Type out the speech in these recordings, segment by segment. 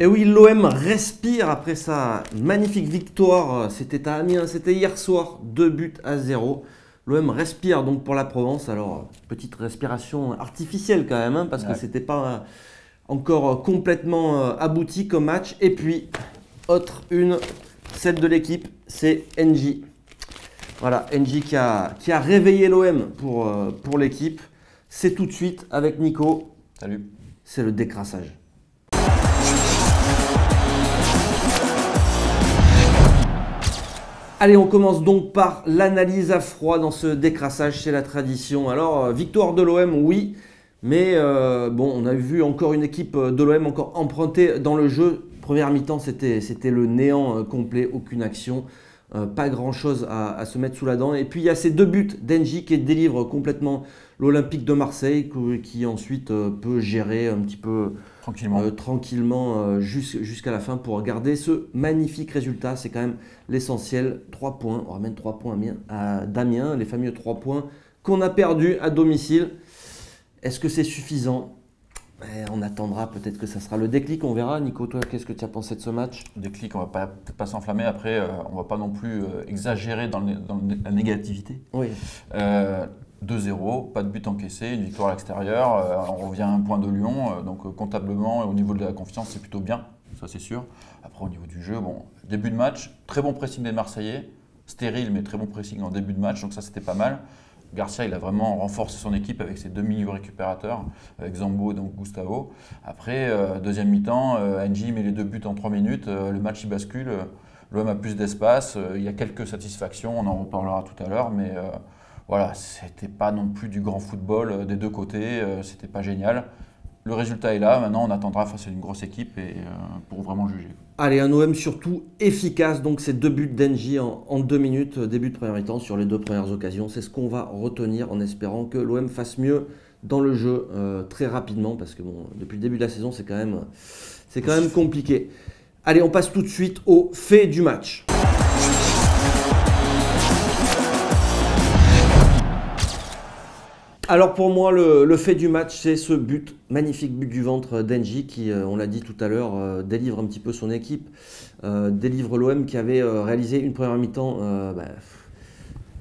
Et oui, l'OM respire après sa magnifique victoire. C'était à Amiens, c'était hier soir, 2-0. L'OM respire donc pour la Provence. Alors, petite respiration artificielle quand même, hein, parce que c'était pas encore complètement abouti comme match. Et puis, celle de l'équipe, c'est NJ. Voilà, NJ qui a réveillé l'OM pour l'équipe. C'est tout de suite avec Nico. Salut. C'est le décrassage. Allez, on commence donc par l'analyse à froid dans ce décrassage, c'est la tradition. Alors, victoire de l'OM, oui, mais bon, on a vu encore une équipe de l'OM encore empruntée dans le jeu. Première mi-temps, c'était le néant complet, aucune action, pas grand-chose à se mettre sous la dent. Et puis, il y a ces deux buts d'Engie qui délivre complètement l'Olympique de Marseille, qui ensuite peut gérer un petit peu tranquillement jusqu'à la fin pour garder ce magnifique résultat. C'est quand même l'essentiel. 3 points, on ramène 3 points d'Amiens, les fameux 3 points qu'on a perdus à domicile. Est-ce que c'est suffisant? On attendra, peut-être que ça sera le déclic, on verra. Nico, toi, qu'est-ce que tu as pensé de ce match? Déclic, on ne va peut-être pas s'enflammer. Après, on ne va pas non plus exagérer dans la négativité. Oui. 2-0, pas de but encaissé, une victoire à l'extérieur. On revient à un point de Lyon. Donc comptablement, au niveau de la confiance, c'est plutôt bien, ça c'est sûr. Après, au niveau du jeu, bon, début de match, très bon pressing des Marseillais. Stérile, mais très bon pressing en début de match. Donc ça, c'était pas mal. Garcia, il a vraiment renforcé son équipe avec ses deux récupérateurs, avec Zambo et donc Gustavo. Après, deuxième mi-temps, NJ met les 2 buts en 3 minutes, le match il bascule, l'OM a plus d'espace, il y a quelques satisfactions, on en reparlera tout à l'heure, mais voilà, c'était pas non plus du grand football des deux côtés, c'était pas génial. Le résultat est là, maintenant on attendra face à une grosse équipe pour vraiment juger. Allez, un OM surtout efficace, donc ces 2 buts d'Engie en 2 minutes, début de première mi-temps sur les 2 premières occasions. C'est ce qu'on va retenir en espérant que l'OM fasse mieux dans le jeu très rapidement, parce que bon, depuis le début de la saison, c'est quand même compliqué. Allez, on passe tout de suite au fait du match. Alors pour moi, le fait du match, c'est ce but, magnifique but du ventre d'Engie qui, on l'a dit tout à l'heure, délivre un petit peu son équipe, délivre l'OM qui avait réalisé une première mi-temps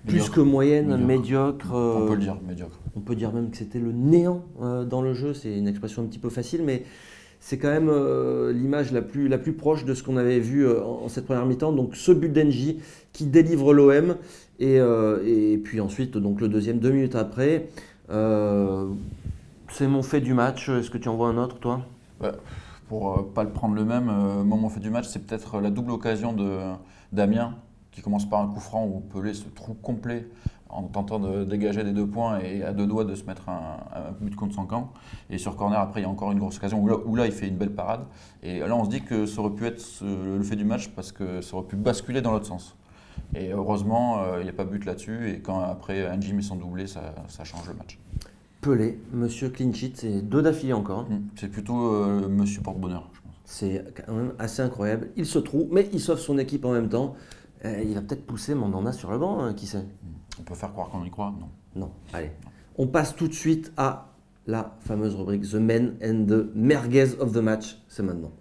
plus que moyenne, médiocre. On peut le dire, médiocre. On peut dire même que c'était le néant dans le jeu, c'est une expression un petit peu facile, mais c'est quand même l'image la plus proche de ce qu'on avait vu en cette première mi-temps. Donc ce but d'Engie qui délivre l'OM et puis ensuite donc le deuxième 2 minutes après. C'est mon fait du match. Est-ce que tu en vois un autre, toi? Pour pas le prendre le même, mon fait du match, c'est peut-être la double occasion d'Amiens qui commence par un coup franc où Pelé se trouve complet en tentant de dégager des 2 points et à 2 doigts de se mettre un but contre son camp. Et sur corner, après, il y a encore une grosse occasion où là il fait une belle parade. Et là, on se dit que ça aurait pu être le fait du match parce que ça aurait pu basculer dans l'autre sens. Et heureusement, il n'y a pas but là-dessus. Et quand après NJ met son doublé, ça change le match. Pelé, monsieur clean sheet, c'est 2 d'affilée encore. C'est plutôt monsieur porte-bonheur, je pense. C'est quand même assez incroyable. Il se trouve, mais il sauve son équipe en même temps. Il va peut-être pousser Mandanda sur le banc, hein, qui sait? On peut faire croire qu'on y croit, non? Non, allez. On passe tout de suite à la fameuse rubrique The Man and the Merguez of the Match. C'est maintenant.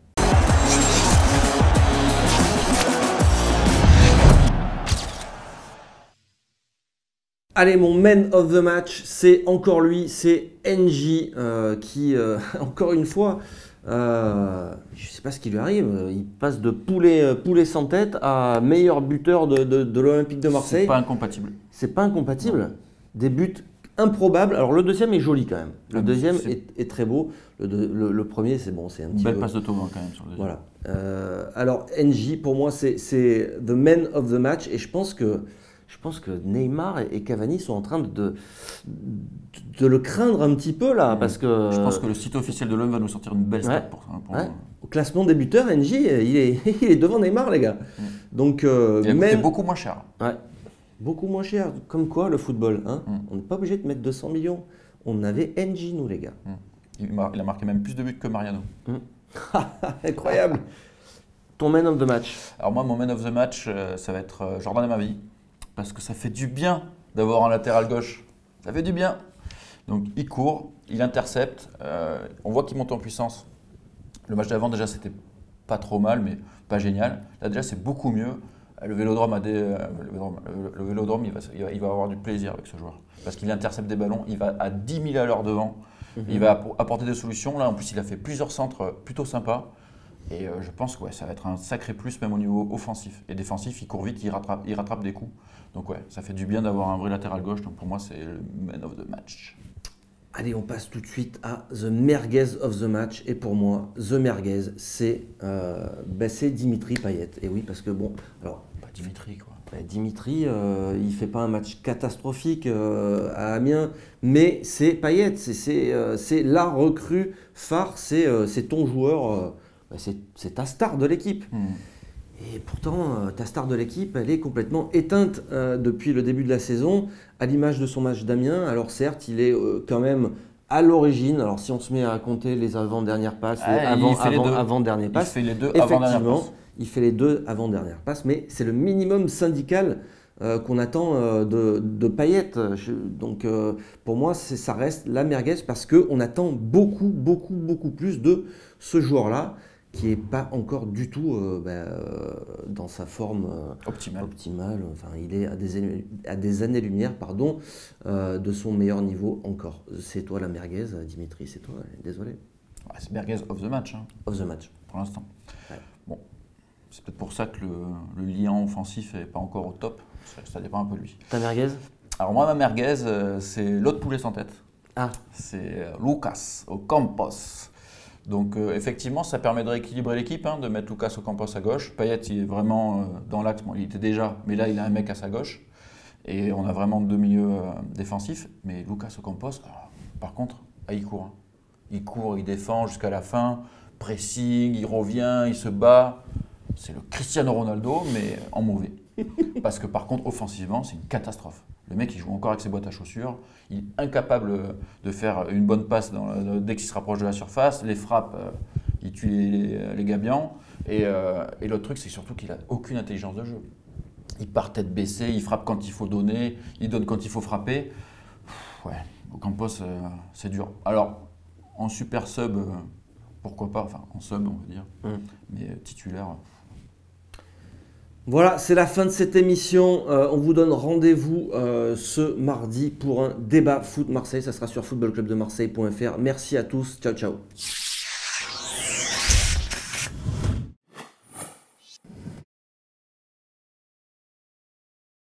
Allez, mon man of the match, c'est encore lui, c'est NJ qui, encore une fois, je ne sais pas ce qui lui arrive, il passe de poulet sans tête à meilleur buteur de l'Olympique de Marseille. C'est pas incompatible. C'est pas incompatible. Non. Des buts improbables. Alors le deuxième est joli quand même. Le deuxième est très beau. Le premier, c'est bon, c'est un petit peu... Belle passe de Thauvin quand même sur le deuxième. Voilà. Alors NJ, pour moi, c'est the man of the match et je pense que Neymar et Cavani sont en train de le craindre un petit peu là, parce que... Je pense que le site officiel de l'OM va nous sortir une belle stat pour ça. Au classement des buteurs, NJ, il est devant Neymar, les gars. Donc, il a coûté beaucoup moins cher. Ouais, beaucoup moins cher. Comme quoi, le football, hein, on n'est pas obligé de mettre 200 millions. On avait NJ, nous, les gars. Il a marqué même plus de buts que Mariano. Incroyable. Ton man of the match? Alors moi, mon man of the match, ça va être Jordan Amavi. Parce que ça fait du bien d'avoir un latéral gauche. Ça fait du bien. Donc il court, il intercepte. On voit qu'il monte en puissance. Le match d'avant, déjà, c'était pas trop mal, mais pas génial. Là déjà c'est beaucoup mieux. Le Vélodrome, le Vélodrome il va avoir du plaisir avec ce joueur. Parce qu'il intercepte des ballons, il va à 10 000 à l'heure devant, il va apporter des solutions. Là en plus il a fait plusieurs centres plutôt sympas. Et je pense que ça va être un sacré plus même au niveau offensif. Et défensif, il court vite, il rattrape des coups. Donc ouais, ça fait du bien d'avoir un vrai latéral gauche. Donc pour moi c'est le man of the match. Allez, on passe tout de suite à The Merguez of the Match. Et pour moi, The Merguez, c'est Dimitri Payet. Et oui, parce que bon, alors... Pas Dimitri quoi. Dimitri, il fait pas un match catastrophique à Amiens, mais c'est Payet, c'est la recrue phare, c'est ton joueur, c'est ta star de l'équipe. Et pourtant, ta star de l'équipe, elle est complètement éteinte depuis le début de la saison, à l'image de son match d'Amiens. Alors certes, il est quand même à l'origine. Alors si on se met à compter les avant-dernières passes, avant-dernières passes, il fait les deux avant-dernières passes. Il fait les deux avant-dernières passes, mais c'est le minimum syndical qu'on attend de Payet. Donc pour moi, ça reste la merguez parce qu'on attend beaucoup plus de ce joueur-là, qui n'est pas encore du tout dans sa forme optimale. Enfin, il est à des années-lumière de son meilleur niveau encore. C'est toi la merguez, Dimitri, c'est toi, désolé. Ouais, c'est merguez of the match. Of the match. Pour l'instant. Ouais. Bon, c'est peut-être pour ça que le lien offensif n'est pas encore au top. Ça dépend un peu de lui. Ta merguez? Alors moi, ma merguez, c'est l'autre poulet sans tête. Ah. C'est Lucas Ocampos. Donc effectivement, ça permet de rééquilibrer l'équipe, de mettre Lucas Ocampos à gauche. Payet, il est vraiment dans l'axe. Bon, il était déjà, mais là, il a un mec à sa gauche. Et on a vraiment deux milieux défensifs. Mais Lucas Ocampos, par contre, il court. Il court, il défend jusqu'à la fin. Pressing, il revient, il se bat. C'est le Cristiano Ronaldo, mais en mauvais. Parce que par contre, offensivement, c'est une catastrophe. Le mec, il joue encore avec ses boîtes à chaussures. Il est incapable de faire une bonne passe dès qu'il se rapproche de la surface. Les frappes, il tue les gabians. Et l'autre truc, c'est surtout qu'il n'a aucune intelligence de jeu. Il part tête baissée, il frappe quand il faut donner, il donne quand il faut frapper. Ouais, Ocampos, c'est dur. Alors, en super sub, pourquoi pas, enfin en sub, on va dire. Mais titulaire... Voilà, c'est la fin de cette émission. On vous donne rendez-vous ce mardi pour un débat foot Marseille. Ça sera sur footballclubdemarseille.fr. Merci à tous. Ciao, ciao.